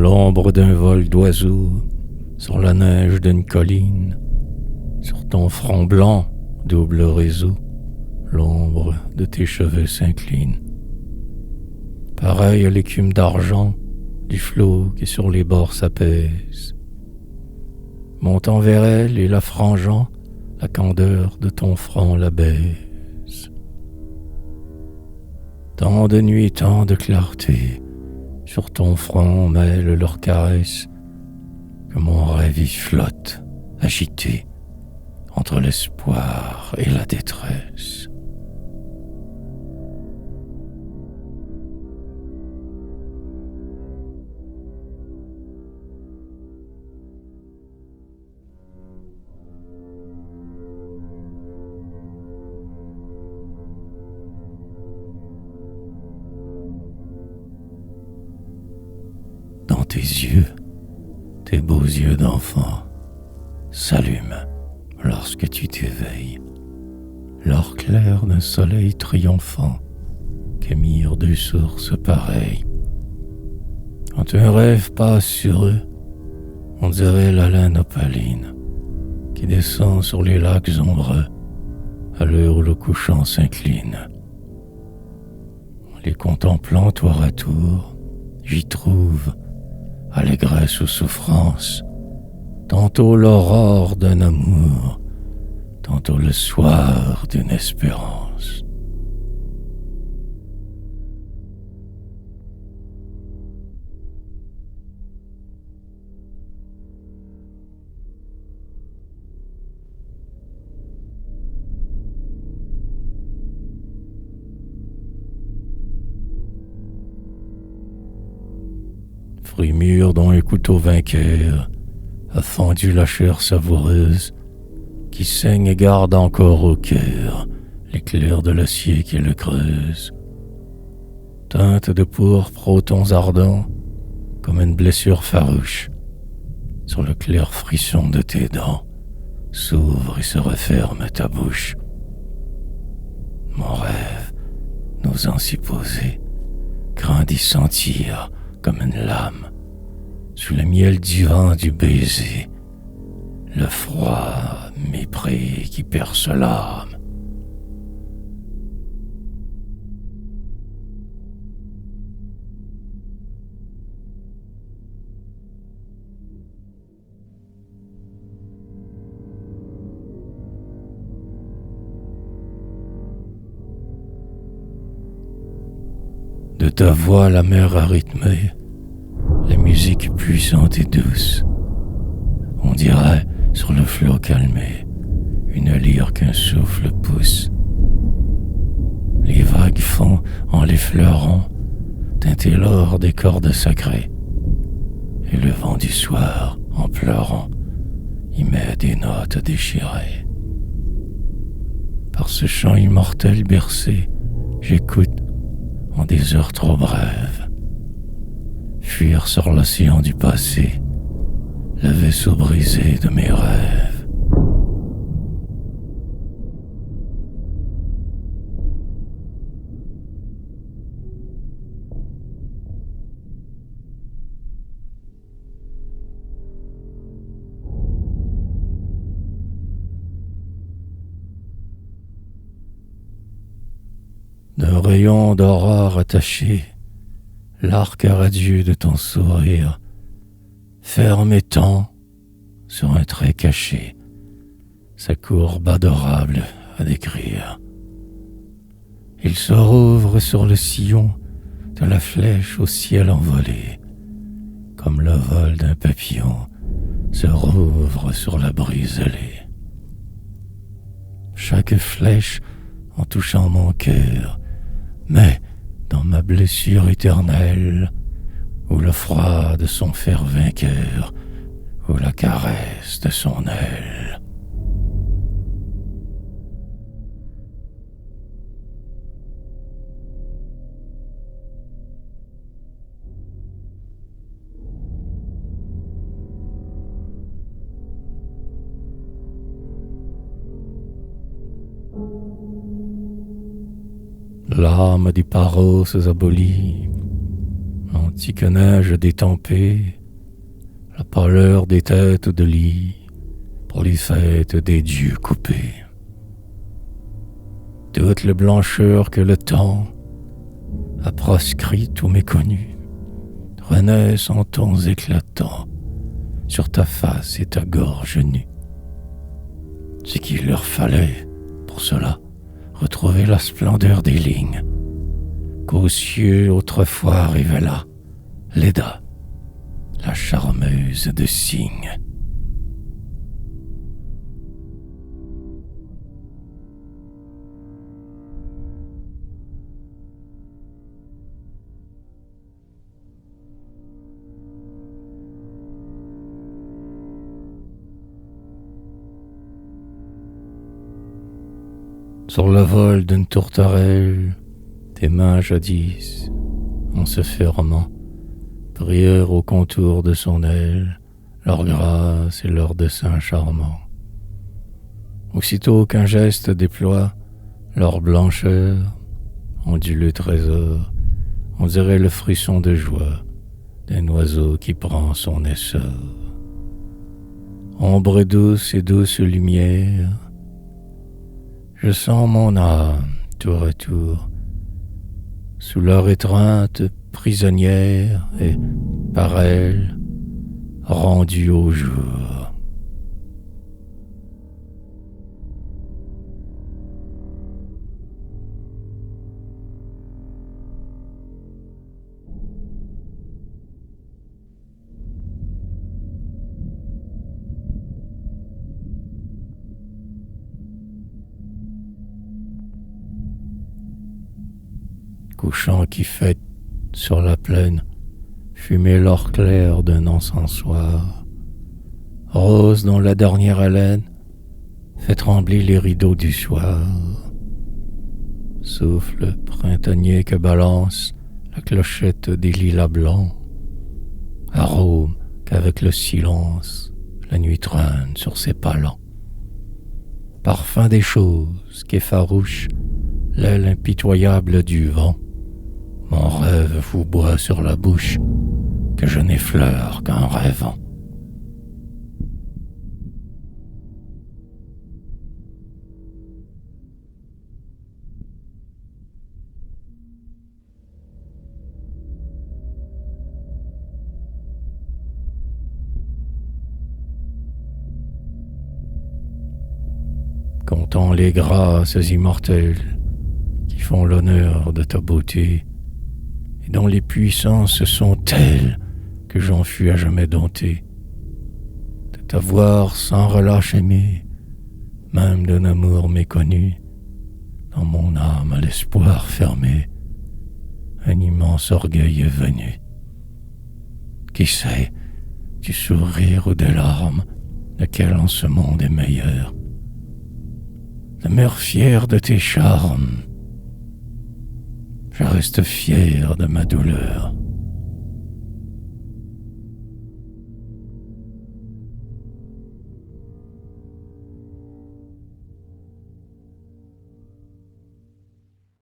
l'ombre d'un vol d'oiseau, sur la neige d'une colline, sur ton front blanc, double réseau, l'ombre de tes cheveux s'incline. Pareil à l'écume d'argent du flot qui sur les bords s'apaise, montant vers elle et la frangeant, la candeur de ton front la baise. Tant de nuit, tant de clarté, sur ton front mêlent leurs caresses, que mon rêve y flotte, agité, entre l'espoir et la détresse. Dans tes yeux, tes beaux yeux d'enfant s'allument lorsque tu t'éveilles, l'or clair d'un soleil triomphant qu'émirent deux sources pareilles. Quand un rêve passe sur eux, on dirait l'haleine opaline qui descend sur les lacs ombreux à l'heure où le couchant s'incline. Les contemplant tour à tour, j'y trouve allégresse ou souffrance, tantôt l'aurore d'un amour, tantôt le soir d'une espérance. Fruit mûr dont un couteau vainqueur a fendu la chair savoureuse, qui saigne et garde encore au cœur l'éclair de l'acier qui le creuse. Teinte de pourpre aux tons ardents, comme une blessure farouche, sur le clair frisson de tes dents, s'ouvre et se referme ta bouche. Mon rêve, n'osant s'y poser, craint d'y sentir comme une lame, sous le miel divin du baiser, le froid mépris qui perce l'âme. De ta voix la mer a rythmé la musique puissante et douce. On dirait sur le flot calmé une lyre qu'un souffle pousse. Les vagues font en l'effleurant teinter l'or des cordes sacrées, et le vent du soir en pleurant y met des notes déchirées. Par ce chant immortel bercé, j'écoute en des heures trop brèves fuir sur l'océan du passé le vaisseau brisé de mes rêves. D'un rayon d'aurore attaché, l'arc radieux de ton sourire ferme et tend sur un trait caché sa courbe adorable à décrire. Il se rouvre sur le sillon de la flèche au ciel envolé, comme le vol d'un papillon se rouvre sur la briselée. Chaque flèche en touchant mon cœur, mais dans ma blessure éternelle, où le froid de son fer vainqueur, ou la caresse de son aile. L'âme du paros abolie, mon si que neige détempée, la pâleur des têtes de lit, pour les fêtes des dieux coupés. Toute la blancheur que le temps a proscrite ou méconnue, renaissent en tons éclatants sur ta face et ta gorge nue. C'est qu'il leur fallait, pour cela, retrouver la splendeur des lignes qu'aux cieux autrefois révéla Léda, la charmeuse de Cygne. Sur le vol d'une tourterelle, tes mains jadis, en se fermant, prièrent au contour de son aile, leur grâce et leur dessein charmant. Aussitôt qu'un geste déploie leur blancheur, onduleux trésor, on dirait le frisson de joie d'un oiseau qui prend son essor. Ombre douce et douce lumière, je sens mon âme, tour à tour, sous leur étreinte prisonnière et, par elle, rendue au jour. Couchant qui fête sur la plaine, fumée l'or clair d'un encensoir, rose dont la dernière haleine fait trembler les rideaux du soir. Souffle printanier que balance la clochette des lilas blancs, arôme qu'avec le silence la nuit traîne sur ses palans. Parfum des choses qu'effarouche l'aile impitoyable du vent, mon rêve vous boit sur la bouche, que je n'effleure qu'en rêvant. Comptant les grâces immortelles qui font l'honneur de ta beauté, et dont les puissances sont telles que j'en fus à jamais dompté, de t'avoir sans relâche aimé, même d'un amour méconnu, dans mon âme à l'espoir fermé, un immense orgueil est venu. Qui sait, du sourire ou des larmes, lequel en ce monde est meilleur? Demeure fier de tes charmes, je reste fier de ma douleur.